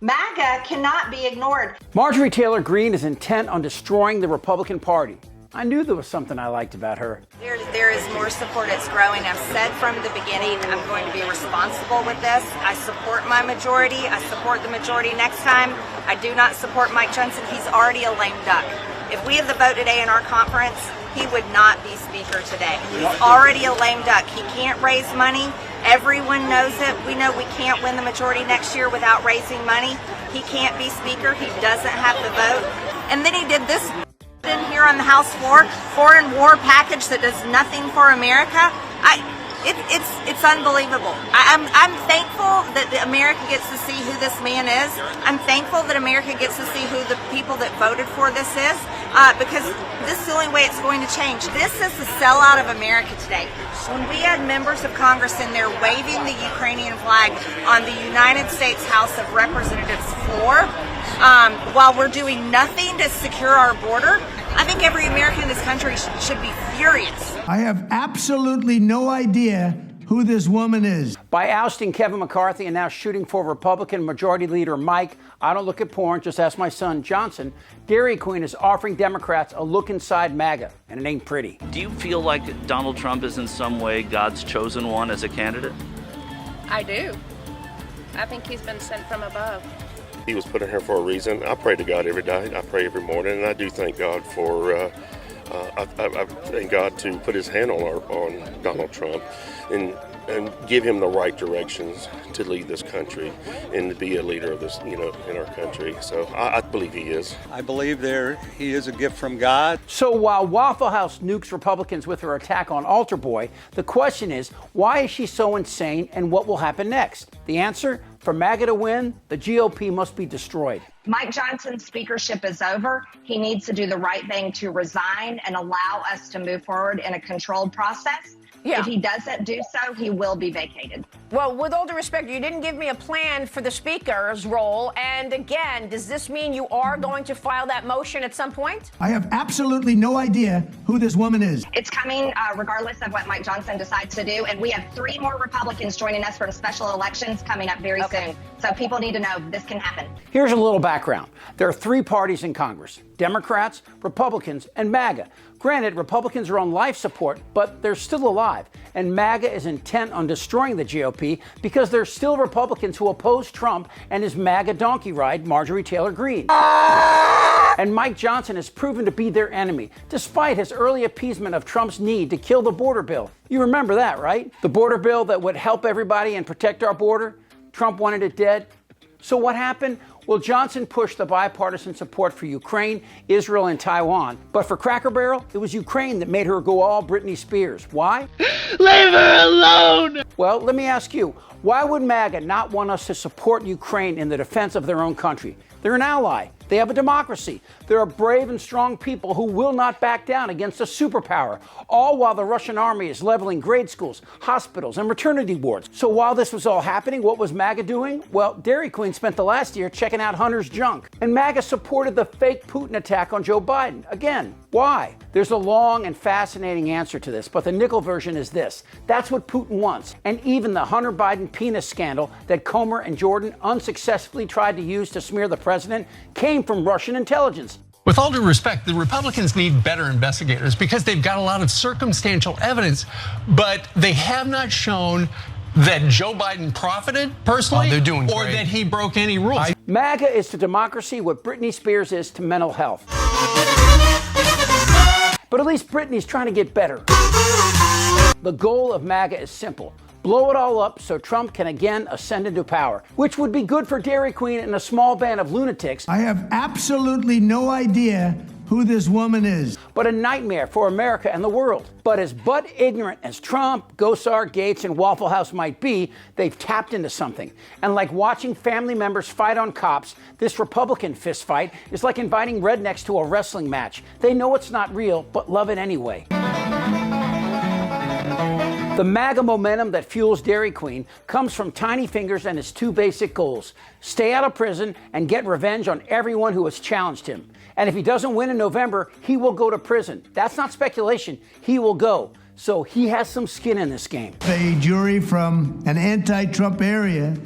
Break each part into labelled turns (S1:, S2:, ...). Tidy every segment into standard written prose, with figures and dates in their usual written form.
S1: MAGA cannot be ignored.
S2: Marjorie Taylor Greene is intent on destroying the Republican Party. I knew there was something I liked about her.
S3: There is more support. It's growing. I've said from the beginning I'm going to be responsible with this. I support my majority. I support the majority next time. I do not support Mike Johnson. He's already a lame duck. If we had the vote today in our conference, he would not be speaker today. He's already a lame duck. He can't raise money. Everyone knows it. We know we can't win the majority next year without raising money. He can't be speaker. He doesn't have the vote. And then he did this in here on the House floor, foreign war package that does nothing for America. It's unbelievable. I'm thankful that America gets to see who this man is. I'm thankful that America gets to see who the people that voted for this is, because this is the only way it's going to change. This is the sellout of America today. When we had members of Congress in there waving the Ukrainian flag on the United States House of Representatives floor, while we're doing nothing to secure our border, I think every American in this country should be furious.
S4: I have absolutely no idea who this woman is.
S2: By ousting Kevin McCarthy and now shooting for Republican Majority Leader Mike, I don't look at porn, just ask my son Johnson, Dairy Queen is offering Democrats a look inside MAGA, and it ain't pretty.
S5: Do you feel like Donald Trump is in some way God's chosen one as a candidate?
S6: I do. I think he's been sent from above.
S7: He was put in here for a reason. I pray to God every day. I pray every morning, and I do thank God for. I thank God to put His hand on Donald Trump, and give him the right directions to lead this country and to be a leader of this, in our country. So I believe he is.
S8: I believe he is a gift from God.
S2: So while Waffle House nukes Republicans with her attack on Altar Boy, the question is, why is she so insane and what will happen next? The answer? For MAGA to win, the GOP must be destroyed.
S1: Mike Johnson's speakership is over. He needs to do the right thing to resign and allow us to move forward in a controlled process. Yeah. If he doesn't do so, he will be vacated.
S9: Well, with all due respect, you didn't give me a plan for the speaker's role. And again, does this mean you are going to file that motion at some point?
S4: I have absolutely no idea who this woman is.
S1: It's coming regardless of what Mike Johnson decides to do. And we have 3 more Republicans joining us for special elections coming up very soon. So people need to know this can happen.
S2: Here's a little background. There are 3 parties in Congress: Democrats, Republicans, and MAGA. Granted, Republicans are on life support, but they're still alive. And MAGA is intent on destroying the GOP because there's still Republicans who oppose Trump and his MAGA donkey ride, Marjorie Taylor Greene. And Mike Johnson has proven to be their enemy, despite his early appeasement of Trump's need to kill the border bill. You remember that, right? The border bill that would help everybody and protect our border? Trump wanted it dead. So what happened? Well, Johnson pushed the bipartisan support for Ukraine, Israel, and Taiwan. But for Cracker Barrel, it was Ukraine that made her go all Britney Spears. Why?
S10: Leave her alone!
S2: Well, let me ask you, why would MAGA not want us to support Ukraine in the defense of their own country? They're an ally. They have a democracy. There are brave and strong people who will not back down against a superpower, all while the Russian army is leveling grade schools, hospitals, and maternity wards. So while this was all happening, what was MAGA doing? Well, Dairy Queen spent the last year checking out Hunter's junk. And MAGA supported the fake Putin attack on Joe Biden. Again, why? There's a long and fascinating answer to this, but the nickel version is this. That's what Putin wants. And even the Hunter Biden penis scandal that Comer and Jordan unsuccessfully tried to use to smear the president came from Russian intelligence.
S11: With all due respect, the Republicans need better investigators because they've got a lot of circumstantial evidence, but they have not shown that Joe Biden profited personally or that he broke any rules.
S2: MAGA is to democracy what Britney Spears is to mental health. But at least Britney's trying to get better. The goal of MAGA is simple. Blow it all up so Trump can again ascend into power, which would be good for Dairy Queen and a small band of lunatics.
S4: I have absolutely no idea who this woman is.
S2: But a nightmare for America and the world. But as butt ignorant as Trump, Gosar, Gates, and Waffle House might be, they've tapped into something. And like watching family members fight on cops, this Republican fistfight is like inviting rednecks to a wrestling match. They know it's not real, but love it anyway. The MAGA momentum that fuels Dairy Queen comes from Tiny Fingers and his 2 basic goals: stay out of prison and get revenge on everyone who has challenged him. And if he doesn't win in November, he will go to prison. That's not speculation. He will go. So he has some skin in this game.
S4: A jury from an anti-Trump area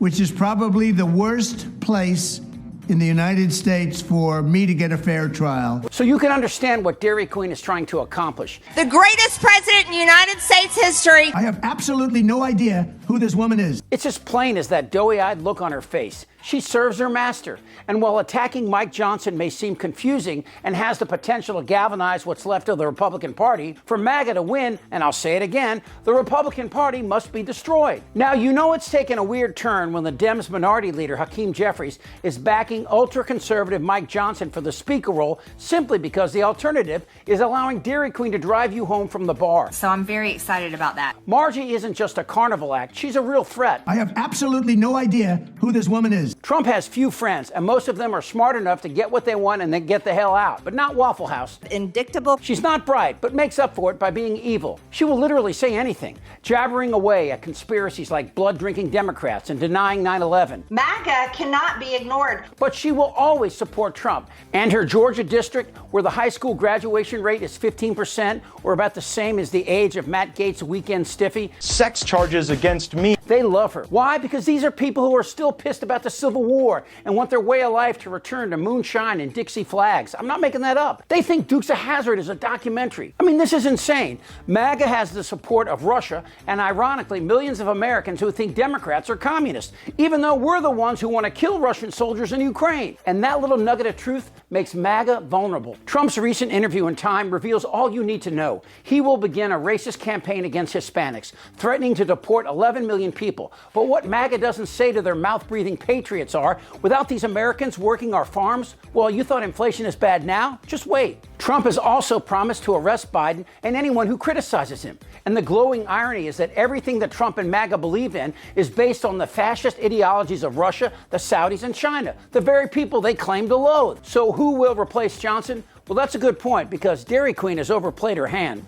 S4: which is probably the worst place in the United States for me to get a fair trial.
S2: So you can understand what Dairy Queen is trying to accomplish.
S3: The greatest president in United States history.
S4: I have absolutely no idea who this woman is.
S2: It's as plain as that doughy-eyed look on her face. She serves her master. And while attacking Mike Johnson may seem confusing and has the potential to galvanize what's left of the Republican Party, for MAGA to win, and I'll say it again, the Republican Party must be destroyed. Now, you know it's taken a weird turn when the Dems minority leader, Hakeem Jeffries, is backing ultra-conservative Mike Johnson for the speaker role simply because the alternative is allowing Dairy Queen to drive you home from the bar.
S3: So I'm very excited about that.
S2: Margie isn't just a carnival act. She's a real threat.
S4: I have absolutely no idea who this woman is.
S2: Trump has few friends, and most of them are smart enough to get what they want and then get the hell out. But not Waffle House.
S3: Indictable.
S2: She's not bright, but makes up for it by being evil. She will literally say anything, jabbering away at conspiracies like blood-drinking Democrats and denying 9/11.
S1: MAGA cannot be ignored.
S2: But she will always support Trump. And her Georgia district, where the high school graduation rate is 15%, or about the same as the age of Matt Gaetz' weekend stiffy.
S12: Sex charges against me.
S2: They love her. Why? Because these are people who are still pissed about the Civil War and want their way of life to return to moonshine and Dixie flags. I'm not making that up. They think Dukes of Hazzard is a documentary. I mean, this is insane. MAGA has the support of Russia and, ironically, millions of Americans who think Democrats are communists, even though we're the ones who want to kill Russian soldiers in Ukraine. And that little nugget of truth makes MAGA vulnerable. Trump's recent interview in Time reveals all you need to know. He will begin a racist campaign against Hispanics, threatening to deport 11 million people. But what MAGA doesn't say to their mouth-breathing patriots are, without these Americans working our farms, well, you thought inflation is bad now? Just wait. Trump has also promised to arrest Biden and anyone who criticizes him. And the glowing irony is that everything that Trump and MAGA believe in is based on the fascist ideologies of Russia, the Saudis, and China, the very people they claim to loathe. So who will replace Johnson? Well, that's a good point, because Dairy Queen has overplayed her hand.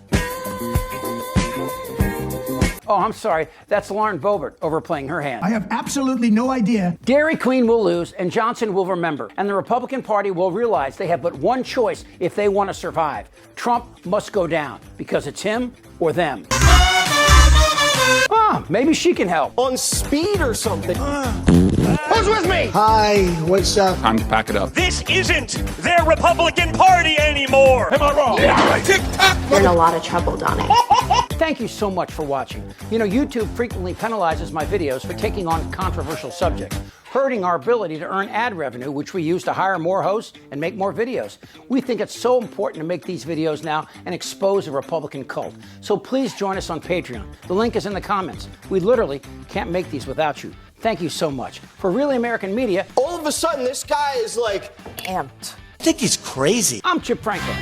S2: Oh, I'm sorry. That's Lauren Boebert overplaying her hand.
S4: I have absolutely no idea.
S2: Dairy Queen will lose, and Johnson will remember. And the Republican Party will realize they have but one choice if they want to survive. Trump must go down, because it's him or them. Maybe she can help.
S12: On speed or something.
S10: Who's with me?
S13: Hi, what's up?
S14: Time to pack it up.
S15: This isn't their Republican Party anymore.
S10: Am I wrong?
S15: Yeah.
S10: Tick-tock.
S16: You're in a lot of trouble, Donnie.
S2: Thank you so much for watching. You know, YouTube frequently penalizes my videos for taking on controversial subjects, hurting our ability to earn ad revenue, which we use to hire more hosts and make more videos. We think it's so important to make these videos now and expose a Republican cult. So please join us on Patreon. The link is in the comments. We literally can't make these without you. Thank you so much. For Really American Media,
S12: all of a sudden, this guy is like amped.
S13: I think he's crazy.
S2: I'm Chip Franklin.